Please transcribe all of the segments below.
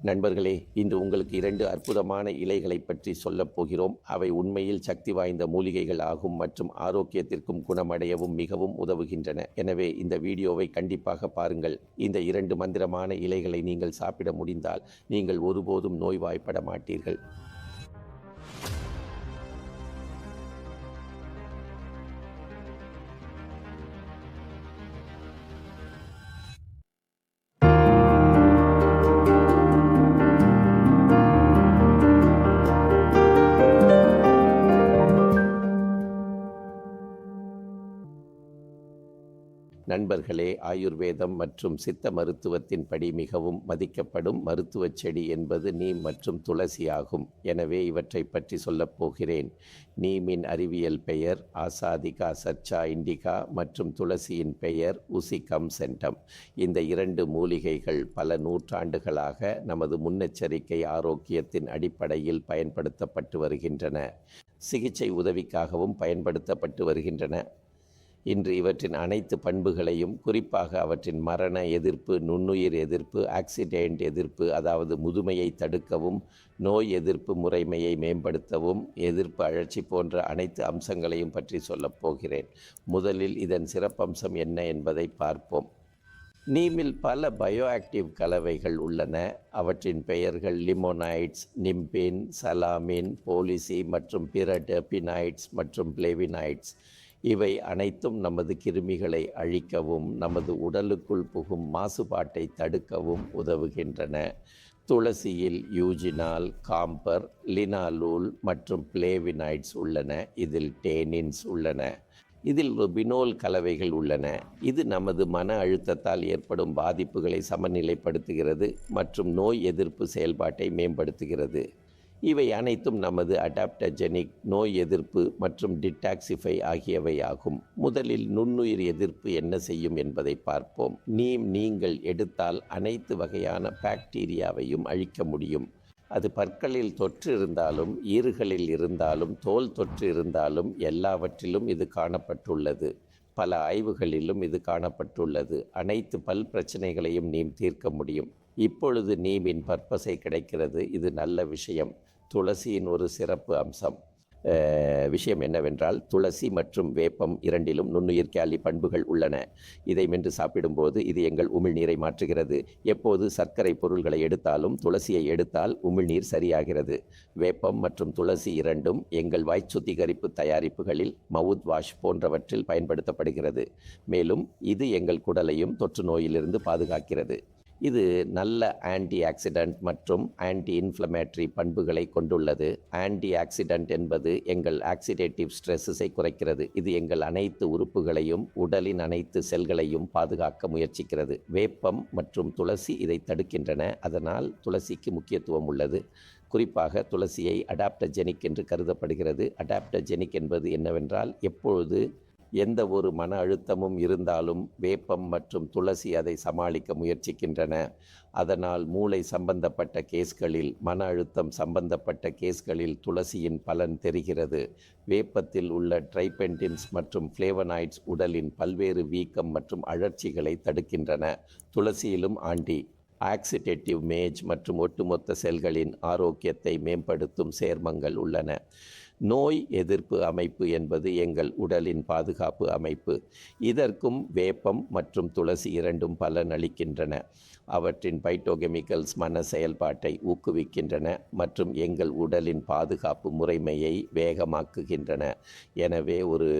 நண்பர்களே, இன்று உங்களுக்கு 2 அற்புதமான இலைகளை பற்றி சொல்லப் போகிறோம். அவை உண்மையில் சக்தி வாய்ந்த மூலிகைகள் ஆகும் மற்றும் ஆரோக்கியத்திற்கும் குணமடையவும் மிகவும் உதவுகின்றன. எனவே இந்த வீடியோவை கண்டிப்பாக பாருங்கள். இந்த 2 மந்திரமான இலைகளை நீங்கள் சாப்பிட முடிந்தால் நீங்கள் ஒருபோதும் நோய்வாய்ப்பட மாட்டீர்கள். நண்பர்களே, ஆயுர்வேதம் மற்றும் சித்த மருத்துவத்தின்படி மிகவும் மதிக்கப்படும் மருத்துவச் செடி என்பது நீம் மற்றும் துளசி ஆகும். எனவே இவற்றை பற்றி சொல்லப் போகிறேன். நீமின் அறிவியல் பெயர் ஆசாதிகா சர்ச்சா இண்டிகா மற்றும் துளசியின் பெயர் உசிகம் சென்டம். இந்த 2 மூலிகைகள் பல நூற்றாண்டுகளாக நமது முன்னெச்சரிக்கை ஆரோக்கியத்தின் அடிப்படையில் பயன்படுத்தப்பட்டு வருகின்றன. சிகிச்சை உதவிக்காகவும் பயன்படுத்தப்பட்டு வருகின்றன. இன்று இவற்றின் அனைத்து பண்புகளையும், குறிப்பாக அவற்றின் மரண எதிர்ப்பு, நுண்ணுயிர் எதிர்ப்பு, ஆக்சிடென்ட் எதிர்ப்பு, அதாவது முதுமையை தடுக்கவும், நோய் எதிர்ப்பு முறைமையை மேம்படுத்தவும், எதிர்ப்பு அழற்சி போன்ற அனைத்து அம்சங்களையும் பற்றி சொல்லப் போகிறேன். முதலில் இதன் சிறப்பம்சம் என்ன என்பதை பார்ப்போம். நீமில் பல பயோ ஆக்டிவ் கலவைகள் உள்ளன. அவற்றின் பெயர்கள் லிமோனைட்ஸ், நிம்பின், சலாமின், போலிசி மற்றும் பிற டெர்பினைட்ஸ் மற்றும் பிளேவினைட்ஸ். இவை அனைத்தும் நமது கிருமிகளை அழிக்கவும் நமது உடலுக்குள் புகும் மாசுபாட்டை தடுக்கவும் உதவுகின்றன. துளசியில் யூஜினால், காம்பர், லினாலூல் மற்றும் பிளேவினைட்ஸ் உள்ளன. இதில் டேனின்ஸ் உள்ளன. இதில் பினோல் கலவைகள் உள்ளன. இது நமது மன அழுத்தத்தால் ஏற்படும் பாதிப்புகளை சமநிலைப்படுத்துகிறது மற்றும் நோய் எதிர்ப்பு செயல்பாட்டை மேம்படுத்துகிறது. இவை அனைத்தும் நமது அடாப்டஜெனிக், நோய் எதிர்ப்பு மற்றும் டிடாக்சிஃபை ஆகியவை ஆகும். முதலில் நுண்ணுயிர் எதிர்ப்பு என்ன செய்யும் என்பதை பார்ப்போம். நீங்கள் எடுத்தால் அனைத்து வகையான பாக்டீரியாவையும் அழிக்க முடியும். அது பற்களில் தொற்று இருந்தாலும், ஈறுகளில் இருந்தாலும், தோல் தொற்று இருந்தாலும் எல்லாவற்றிலும் இது காணப்பட்டுள்ளது. பல ஆய்வுகளிலும் இது காணப்பட்டுள்ளது. அனைத்து பல் பிரச்சனைகளையும் நீம் தீர்க்க முடியும். இப்பொழுது நீமின் பற்பசை கிடைக்கிறது. இது நல்ல விஷயம். துளசியின் ஒரு சிறப்பு விஷயம் என்னவென்றால், துளசி மற்றும் வேப்பம் இரண்டிலும் நுண்ணுயிர் கேலி பண்புகள் உள்ளன. இதை மென்று சாப்பிடும்போது இது எங்கள் உமிழ்நீரை மாற்றுகிறது. எப்போது சர்க்கரை பொருள்களை எடுத்தாலும் துளசியை எடுத்தால் உமிழ்நீர் சரியாகிறது. வேப்பம் மற்றும் துளசி இரண்டும் எங்கள் வாய் சுத்திகரிப்பு தயாரிப்புகளில், மவுத் வாஷ் போன்றவற்றில் பயன்படுத்தப்படுகிறது. மேலும் இது எங்கள் குடலையும் தொற்று நோயிலிருந்து பாதுகாக்கிறது. இது நல்ல ஆன்டி ஆக்சிடென்ட் மற்றும் ஆன்டி இன்ஃப்ளமேட்டரி பண்புகளை கொண்டுள்ளது. ஆன்டி ஆக்சிடென்ட் என்பது எங்கள் ஆக்சிடேட்டிவ் ஸ்ட்ரெஸ்ஸை குறைக்கிறது. இது எங்கள் அனைத்து உறுப்புகளையும், உடலின் அனைத்து செல்களையும் பாதுகாக்க முயற்சிக்கிறது. வேப்பம் மற்றும் துளசி இதை தடுக்கின்றன. அதனால் துளசிக்கு முக்கியத்துவம் உள்ளது. குறிப்பாக துளசியை அடாப்டஜெனிக் என்று கருதப்படுகிறது. அடாப்டஜெனிக் என்பது என்னவென்றால், எப்பொழுது எந்த ஒரு மன அழுத்தமும் இருந்தாலும் வேப்பம் மற்றும் துளசி அதை சமாளிக்க முயற்சிக்கின்றன. அதனால் மூளை சம்பந்தப்பட்ட கேஸ்களில், மன அழுத்தம் சம்பந்தப்பட்ட கேஸ்களில் துளசியின் பலன் தெரிகிறது. வேப்பத்தில் உள்ள ட்ரைபென்டின்ஸ் மற்றும் ஃப்ளேவனாய்ட்ஸ் உடலின் பல்வேறு வீக்கம் மற்றும் அழற்சிகளை தடுக்கின்றன. துளசியிலும் ஆக்சிடேட்டிவ் மேஜ் மற்றும் ஒட்டுமொத்த செல்களின் ஆரோக்கியத்தை மேம்படுத்தும் சேர்மங்கள் உள்ளன. நோய் எதிர்ப்பு அமைப்பு என்பது எங்கள் உடலின் பாதுகாப்பு அமைப்பு. இதற்கும் வேப்பம் மற்றும் துளசி இரண்டும் பலன் அளிக்கின்றன. அவற்றின் பைட்டோகெமிக்கல்ஸ் மன செயல்பாட்டை ஊக்குவிக்கின்றன மற்றும் எங்கள் உடலின் பாதுகாப்பு முறைமையை வேகமாக்குகின்றன. எனவே ஒரு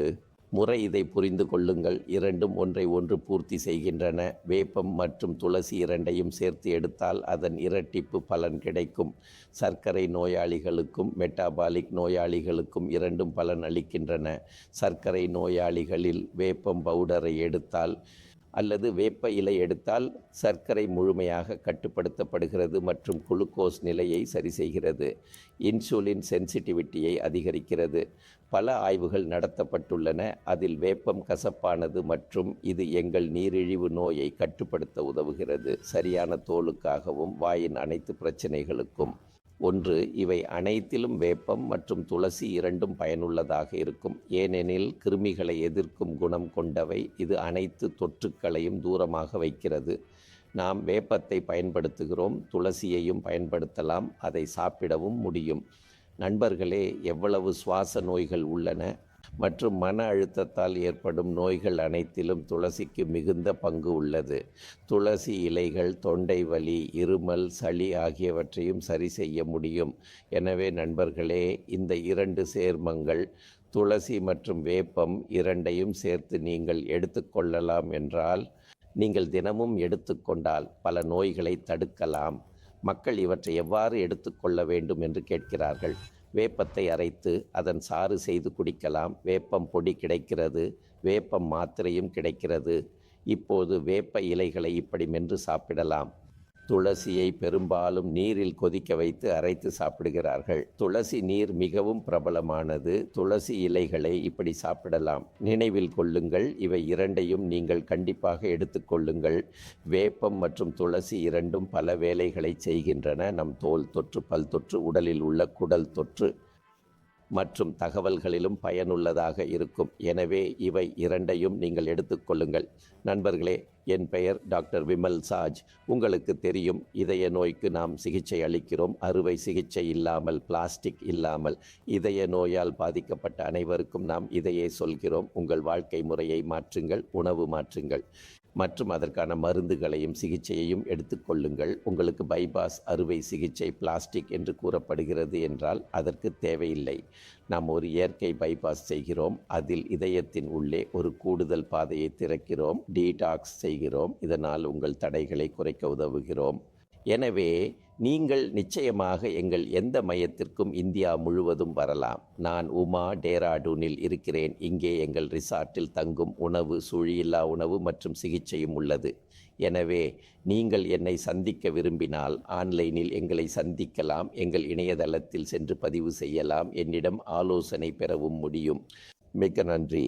முறை இதை புரிந்து கொள்ளுங்கள். இரண்டும் ஒன்றை ஒன்று பூர்த்தி செய்கின்றன. வேப்பம் மற்றும் துளசி இரண்டையும் சேர்த்து எடுத்தால் அதன் இரட்டிப்பு பலன் கிடைக்கும். சர்க்கரை நோயாளிகளுக்கும் மெட்டாபாலிக் நோயாளிகளுக்கும் இரண்டும் பலன் அளிக்கின்றன. சர்க்கரை நோயாளிகளில் வேப்பம் பவுடரை எடுத்தால் அல்லது வேப்ப இலை எடுத்தால் சர்க்கரை முழுமையாக கட்டுப்படுத்தப்படுகிறது மற்றும் குளுக்கோஸ் நிலையை சரி செய்கிறது. இன்சுலின் சென்சிட்டிவிட்டியை அதிகரிக்கிறது. பல ஆய்வுகள் நடத்தப்பட்டுள்ளன. அதில் வேப்பம் கசப்பானது மற்றும் இது எங்கள் நீரிழிவு நோயை கட்டுப்படுத்த உதவுகிறது. சரியான தோலுக்காகவும் வாயின் அனைத்து பிரச்சனைகளுக்கும். இவை அனைத்திலும் வேப்பம் மற்றும் துளசி இரண்டும் பயனுள்ளதாக இருக்கும். ஏனெனில் கிருமிகளை எதிர்க்கும் குணம் கொண்டவை. இது அனைத்து தொற்றுக்களையும் தூரமாக வைக்கிறது. நாம் வேப்பத்தை பயன்படுத்துகிறோம், துளசியையும் பயன்படுத்தலாம், அதை சாப்பிடவும் முடியும். நண்பர்களே, எவ்வளவு சுவாச நோய்கள் உள்ளன மற்றும் மன அழுத்தத்தால் ஏற்படும் நோய்கள் அனைத்திலும் துளசிக்கு மிகுந்த பங்கு உள்ளது. துளசி இலைகள் தொண்டை வலி, இருமல், சளி ஆகியவற்றையும் சரி செய்ய முடியும். எனவே நண்பர்களே, இந்த 2 சேர்மங்கள் துளசி மற்றும் வேப்பம் இரண்டையும் சேர்த்து நீங்கள் எடுத்துக்கொள்ளலாம் என்றால், நீங்கள் தினமும் எடுத்துக்கொண்டால் பல நோய்களை தடுக்கலாம். மக்கள் இவற்றை எவ்வாறு எடுத்துக்கொள்ள வேண்டும் என்று கேட்கிறார்கள். வேப்பத்தை அரைத்து அதன் சாறு செய்து குடிக்கலாம். வேப்பம் பொடி கிடைக்கிறது, வேப்பம் மாத்திரையும் கிடைக்கிறது. இப்போது வேப்ப இலைகளை இப்படி மென்று சாப்பிடலாம். துளசியை பெரும்பாலும் நீரில் கொதிக்க வைத்து அரைத்து சாப்பிடுகிறார்கள். துளசி நீர் மிகவும் பிரபலமானது. துளசி இலைகளை இப்படி சாப்பிடலாம். நினைவில் கொள்ளுங்கள், இவை இரண்டையும் நீங்கள் கண்டிப்பாக எடுத்துக்கொள்ளுங்கள். வேப்பம் மற்றும் துளசி இரண்டும் பல வேலைகளை செய்கின்றன. நம் தோல் தொற்று, பல் தொற்று, உடலில் உள்ள குடல் தொற்று மற்றும் தகவல்களிலும் பயனுள்ளதாக இருக்கும். எனவே இவை இரண்டையும் நீங்கள் எடுத்துக்கொள்ளுங்கள். நண்பர்களே, என் பெயர் டாக்டர் விமல் சாஜ். உங்களுக்கு தெரியும், இதய நோய்க்கு நாம் சிகிச்சை அளிக்கிறோம். அறுவை சிகிச்சை இல்லாமல், பிளாஸ்டிக் இல்லாமல். இதய நோயால் பாதிக்கப்பட்ட அனைவருக்கும் நாம் இதையே சொல்கிறோம். உங்கள் வாழ்க்கை முறையை மாற்றுங்கள், உணவு மாற்றுங்கள் மற்றும் அதற்கான மருந்துகளையும் சிகிச்சையையும் எடுத்துக்கொள்ளுங்கள். உங்களுக்கு பைபாஸ் அறுவை சிகிச்சை பிளாஸ்டிக் என்று கூறப்படுகிறது என்றால் அதற்கு தேவையில்லை. நாம் ஒரு இயற்கை பைபாஸ் செய்கிறோம். அதில் இதயத்தின் உள்ளே ஒரு கூடுதல் பாதையை திறக்கிறோம், டீடாக்ஸ் செய்கிறோம். இதனால் உங்கள் தடைகளை குறைக்க உதவுகிறோம். எனவே நீங்கள் நிச்சயமாக எங்கள் எந்த மையத்திற்கும் இந்தியா முழுவதும் வரலாம். நான் உமா டேராடூனில் இருக்கிறேன். இங்கே எங்கள் ரிசார்ட்டில் தங்கும் உணவு, சுழியில்லா உணவு மற்றும் சிகிச்சையும் உள்ளது. எனவே நீங்கள் என்னை சந்திக்க விரும்பினால் ஆன்லைனில் எங்களை சந்திக்கலாம். எங்கள் இணையதளத்தில் சென்று பதிவு செய்யலாம். என்னிடம் ஆலோசனை பெறவும் முடியும். மிக்க நன்றி.